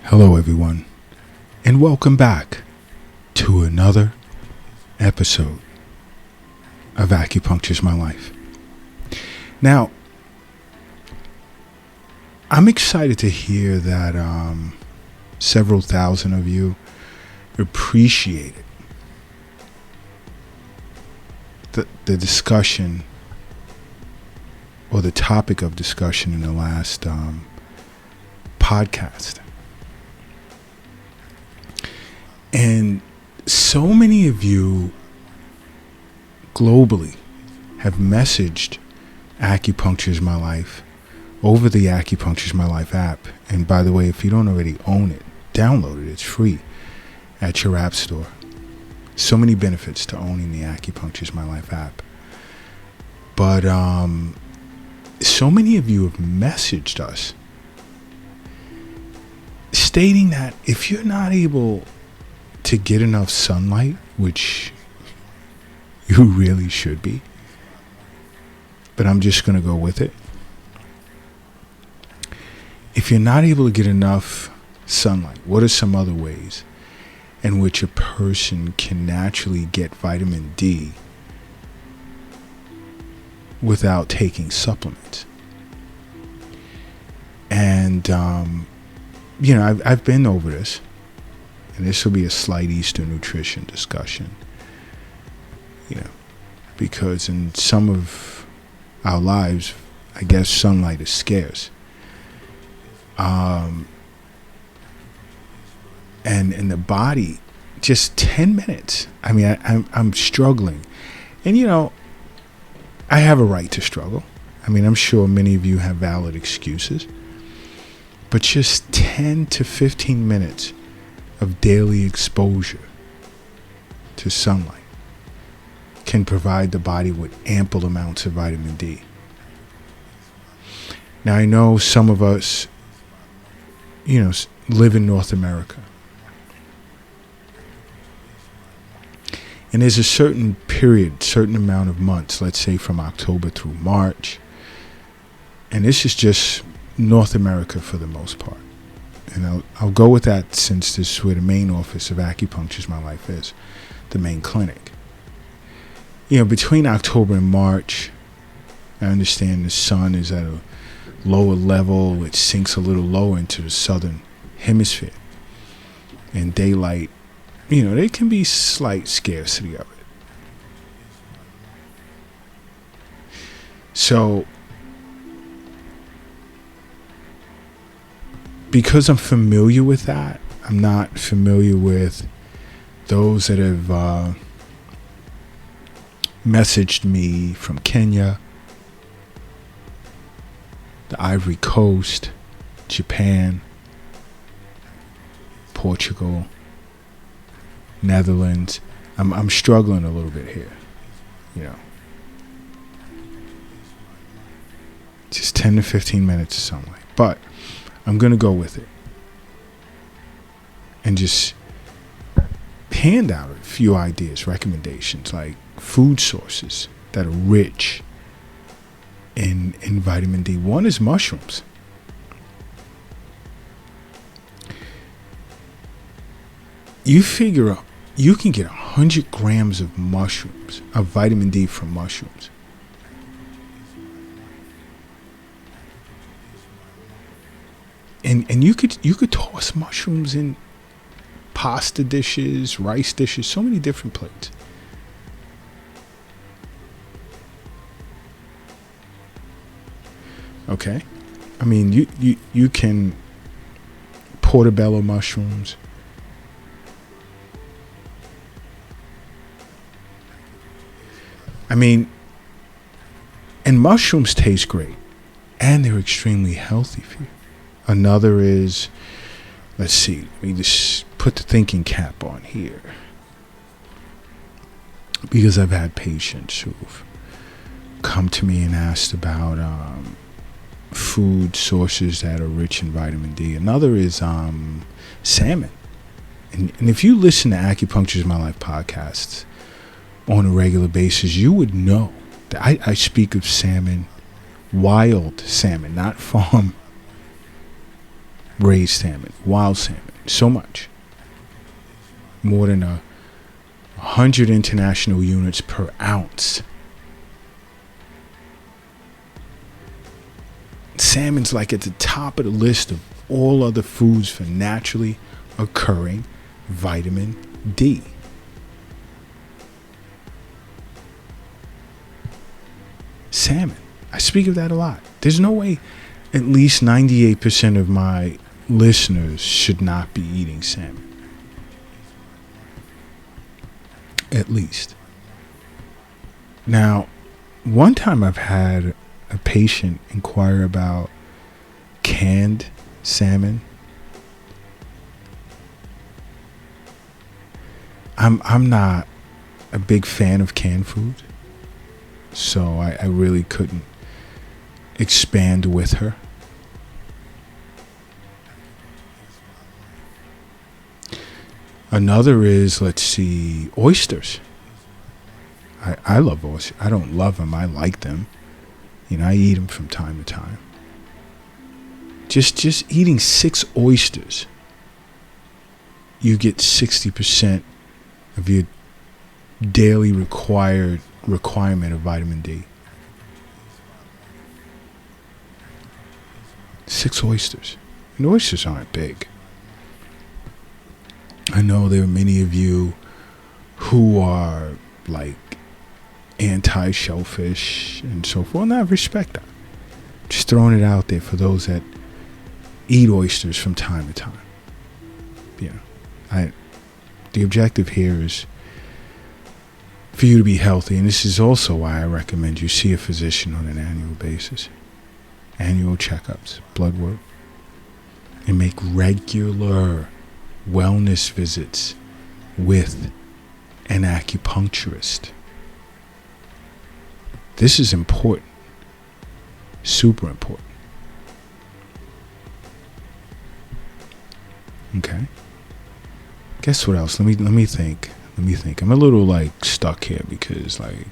Hello, everyone, and welcome back to another episode of Acupuncture's My Life. Now, I'm excited to hear that several thousand of you appreciated the discussion or the topic of discussion in the last podcast. And so many of you globally have messaged Acupuncture's My Life over the Acupuncture's My Life app. And by the way, if you don't already own it, download it. It's free at your app store. So many benefits to owning the Acupuncture's My Life app. But so many of you have messaged us stating that if you're not able to get enough sunlight, which you really should be, but I'm just going to go with it. If you're not able to get enough sunlight, what are some other ways in which a person can naturally get vitamin D without taking supplements? And, I've been over this. And this will be a slight Eastern nutrition discussion, because in some of our lives, I guess sunlight is scarce. And the body, just 10 minutes. I mean, I'm struggling. And, I have a right to struggle. I mean, I'm sure many of you have valid excuses. But just 10 to 15 minutes of daily exposure to sunlight can provide the body with ample amounts of vitamin D. Now, I know some of us, live in North America. And there's a certain period, certain amount of months, let's say from October through March. And this is just North America for the most part. And I'll go with that since this is where the main office of Acupuncture's My Life is, the main clinic. Between October and March, I understand the sun is at a lower level. It sinks a little lower into the southern hemisphere. And daylight, there can be slight scarcity of it. So, because I'm familiar with that, I'm not familiar with those that have messaged me from Kenya, the Ivory Coast, Japan, Portugal, Netherlands. I'm struggling a little bit here, Just 10 to 15 minutes of sunlight. But I'm going to go with it and just hand out a few ideas, recommendations, like food sources that are rich in vitamin D. One is mushrooms. You figure out you can get 100 grams of mushrooms, of vitamin D from mushrooms. And you could toss mushrooms in pasta dishes, rice dishes, so many different plates. Okay? I mean, you can portobello mushrooms. I mean, and mushrooms taste great. And they're extremely healthy for you. Another is, let's see, let me just put the thinking cap on here. Because I've had patients who've come to me and asked about food sources that are rich in vitamin D. Another is salmon. And if you listen to Acupuncture's My Life podcasts on a regular basis, you would know that I speak of salmon, wild salmon, not farm raised salmon, wild salmon, so much. More than 100 international units per ounce. Salmon's like at the top of the list of all other foods for naturally occurring vitamin D. Salmon. I speak of that a lot. There's no way at least 98% of my listeners should not be eating salmon. At least. Now, one time I've had a patient inquire about canned salmon. I'm not a big fan of canned food, so I really couldn't expand with her. Another is, let's see, oysters. I love oysters. I don't love them. I like them. You know, I eat them from time to time. Just eating 6 oysters, you get 60% of your daily requirement of vitamin D. 6 oysters. And oysters aren't big. I know there are many of you who are like anti-shellfish and so forth, and I respect that. Just throwing it out there for those that eat oysters from time to time. You know, the objective here is for you to be healthy, and this is also why I recommend you see a physician on an annual basis. Annual checkups, blood work, and make regular wellness visits with an acupuncturist. This is important. Super important. Okay. Guess what else? Let me think. I'm a little like stuck here because like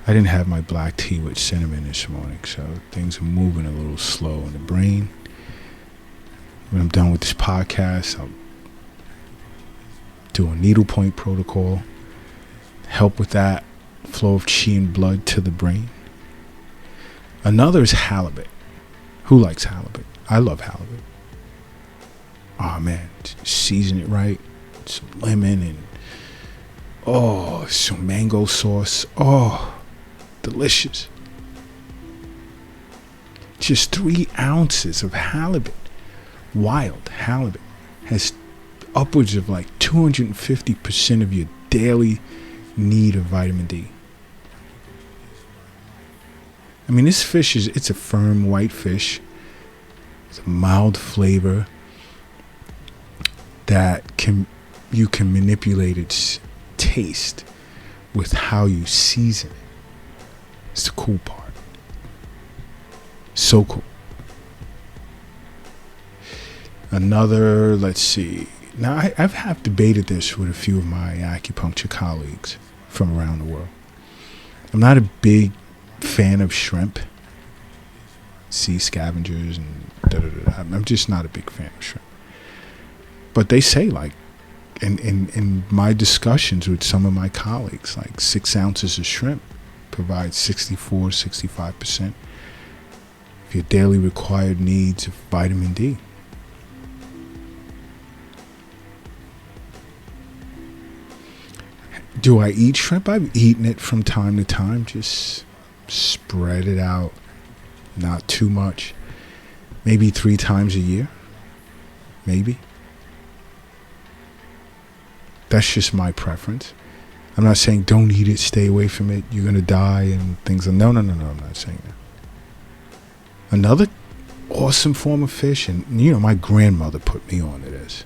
I didn't have my black tea with cinnamon this morning, so things are moving a little slow in the brain. When I'm done with this podcast, I'll do a needlepoint protocol, help with that flow of chi and blood to the brain. Another is halibut. Who likes halibut? I love halibut. Oh man, season it right, some lemon and some mango sauce. Oh, delicious. Just 3 ounces of halibut, wild halibut, has upwards of like 250% of your daily need of vitamin D. I mean, this fish it's a firm white fish. It's a mild flavor that you can manipulate its taste with how you season it. It's the cool part. So cool. Another, let's see. Now, I've debated this with a few of my acupuncture colleagues from around the world. I'm not a big fan of shrimp, sea scavengers, and I'm just not a big fan of shrimp. But they say, like, in my discussions with some of my colleagues, like 6 ounces of shrimp provides 65% of your daily required needs of vitamin D. Do I eat shrimp? I've eaten it from time to time. Just spread it out. Not too much. Maybe 3 times a year. Maybe. That's just my preference. I'm not saying don't eat it, stay away from it, you're going to die and things. No, I'm not saying that. Another awesome form of fish, and you know, my grandmother put me on to this.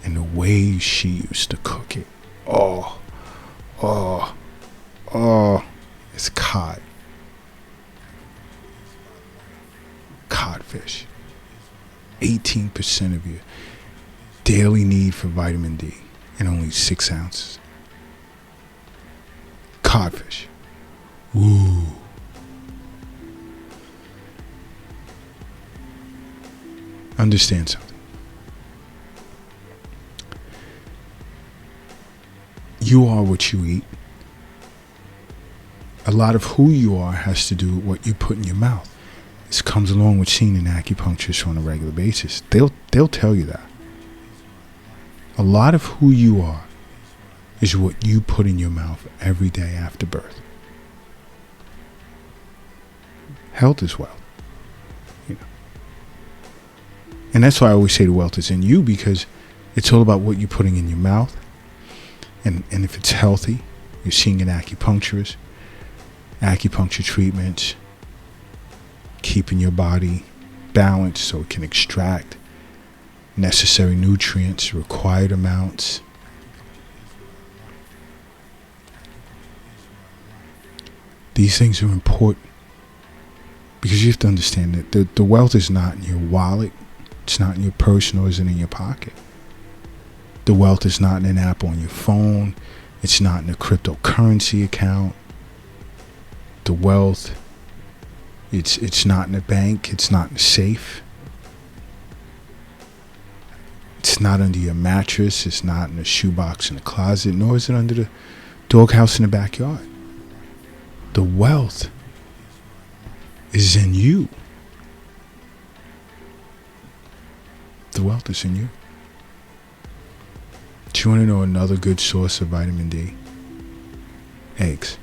And the way she used to cook it. It's cod. Codfish. 18% of your daily need for vitamin D and only 6 ounces. Codfish. Ooh. understand something. You are what you eat. A lot of who you are has to do with what you put in your mouth. This comes along with seeing an acupuncturist on a regular basis. They'll tell you that. A lot of who you are is what you put in your mouth every day after birth. Health is wealth. And that's why I always say the wealth is in you, because it's all about what you're putting in your mouth. And if it's healthy, you're seeing an acupuncturist, acupuncture treatments, keeping your body balanced so it can extract necessary nutrients, required amounts. These things are important because you have to understand that the wealth is not in your wallet, it's not in your purse, nor is it in your pocket. The wealth is not in an app on your phone. It's not in a cryptocurrency account. The wealth, it's not in a bank. It's not in a safe. It's not under your mattress. It's not in a shoebox in the closet, nor is it under the doghouse in the backyard. The wealth is in you. The wealth is in you. Do you want to know another good source of vitamin D? Eggs.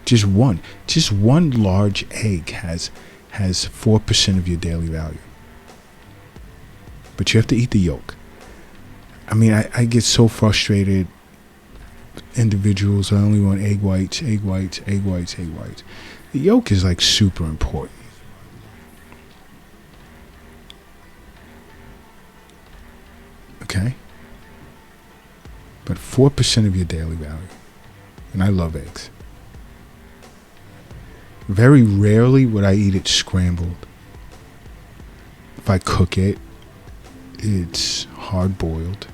Just one large egg has 4% of your daily value. But you have to eat the yolk. I mean, I get so frustrated. Individuals, I only want egg whites. The yolk is like super important. Okay? But 4% of your daily value. And I love eggs. Very rarely would I eat it scrambled. If I cook it, it's hard boiled.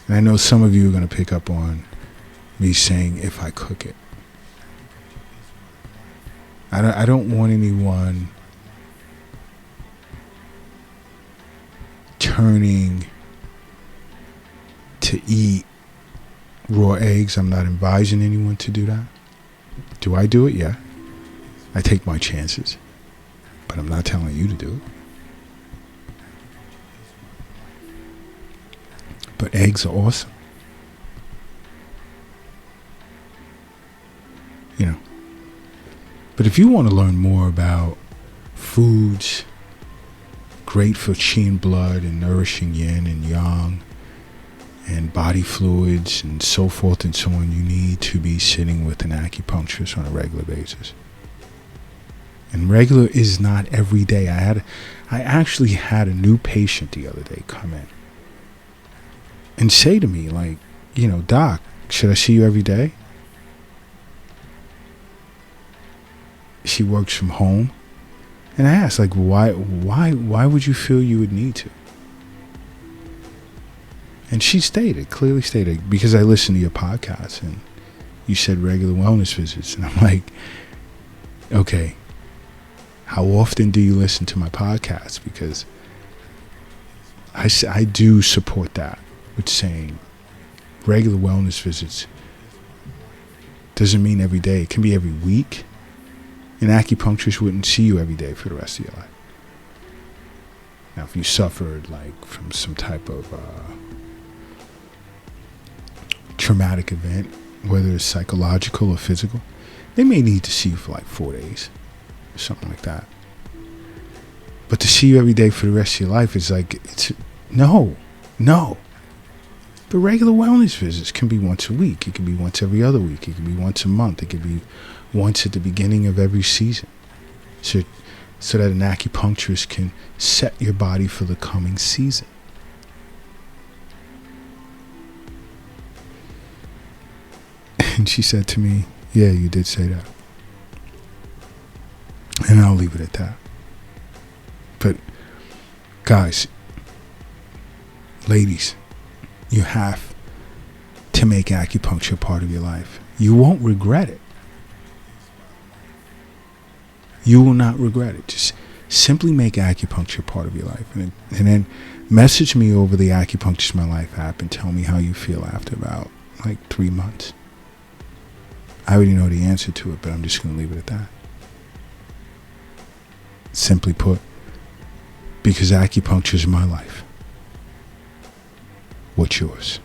And I know some of you are going to pick up on me saying if I cook it. I don't want anyone turning to eat raw eggs. I'm not advising anyone to do that. Do I do it? Yeah. I take my chances. But I'm not telling you to do it. But eggs are awesome. You know. But if you want to learn more about foods great for qi and blood and nourishing yin and yang and body fluids and so forth and so on, you need to be sitting with an acupuncturist on a regular basis. And regular is not every day. I actually had a new patient the other day come in and say to me, like, you know, Doc, should I see you every day? She works from home. And I asked, like, why would you feel you would need to? And she clearly stated, because I listened to your podcast and you said regular wellness visits. And I'm like, okay, how often do you listen to my podcast? Because I do support that with saying regular wellness visits doesn't mean every day. It can be every week. An acupuncturist wouldn't see you every day for the rest of your life. Now, if you suffered like from some type of traumatic event, whether it's psychological or physical, they may need to see you for like 4 days or something like that. But to see you every day for the rest of your life is like, it's no. But regular wellness visits can be once a week. It can be once every other week. It can be once a month. It can be once at the beginning of every season. So that an acupuncturist can set your body for the coming season. And she said to me, yeah, you did say that. And I'll leave it at that. But guys, ladies, you have to make acupuncture part of your life. You won't regret it. You will not regret it. Just simply make acupuncture part of your life. And then message me over the Acupuncture's My Life app and tell me how you feel after about like 3 months. I already know the answer to it, but I'm just going to leave it at that. Simply put, because acupuncture is my life. What's yours?